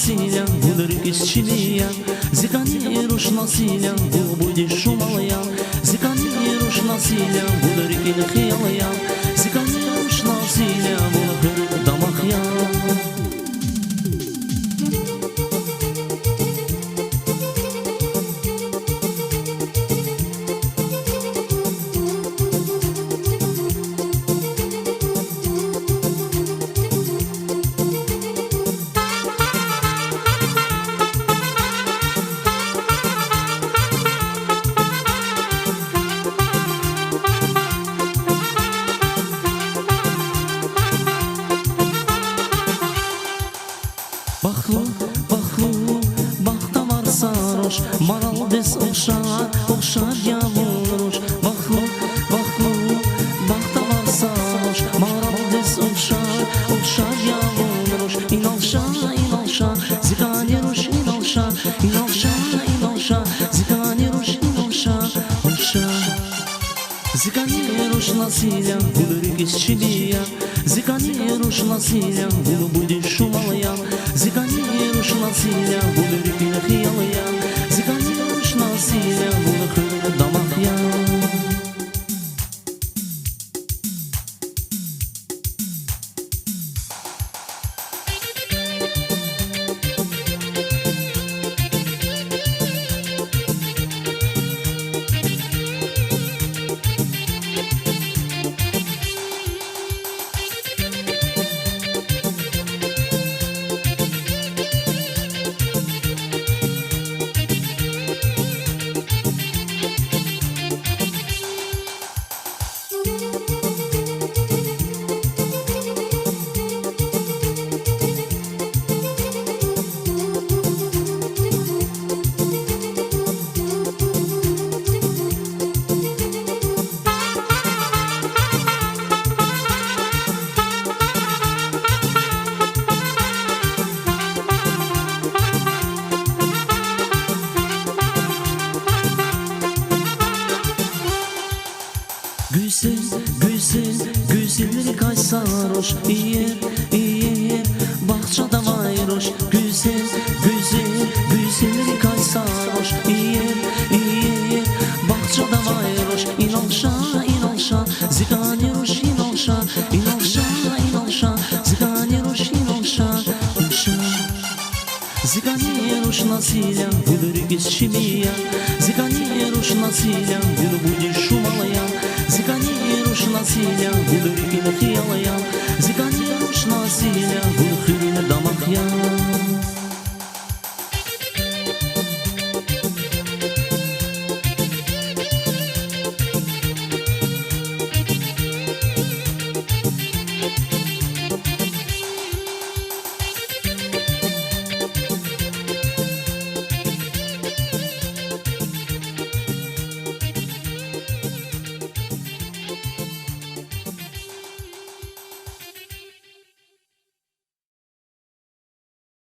насилия, будут кисчилия, зиканируш насилия, будешь шумалия, зиканируш насилия, будут килхиалия, зиканируш насилия, будут дамахия. Bakta var sarhoş, maral biz okşar yavruş. Bakta var sarhoş, maral biz okşar yavruş. İnalşa, zikaniruş, inalşa, zikaniruş, inalşa. Zikaniruş насилия, будут кисчилия, зиканируш насилия, будешь шумалия, зиканируш насилия, будут килхиалия, зиканируш насилия, будут дамахия. Gülsün kaç sarhoş, yer, bahçada vayroş. Gülsün kaç sarhoş, yer, bahçada vayroş. İnalşa, zikaniruş, inalşa, zikaniruş, inalşa. Зиканируш насилия, будут кисчилия, зиканируш насилия, будешь шумалия, зиканируш насилия, будут килхиалия, зиканируш насилия.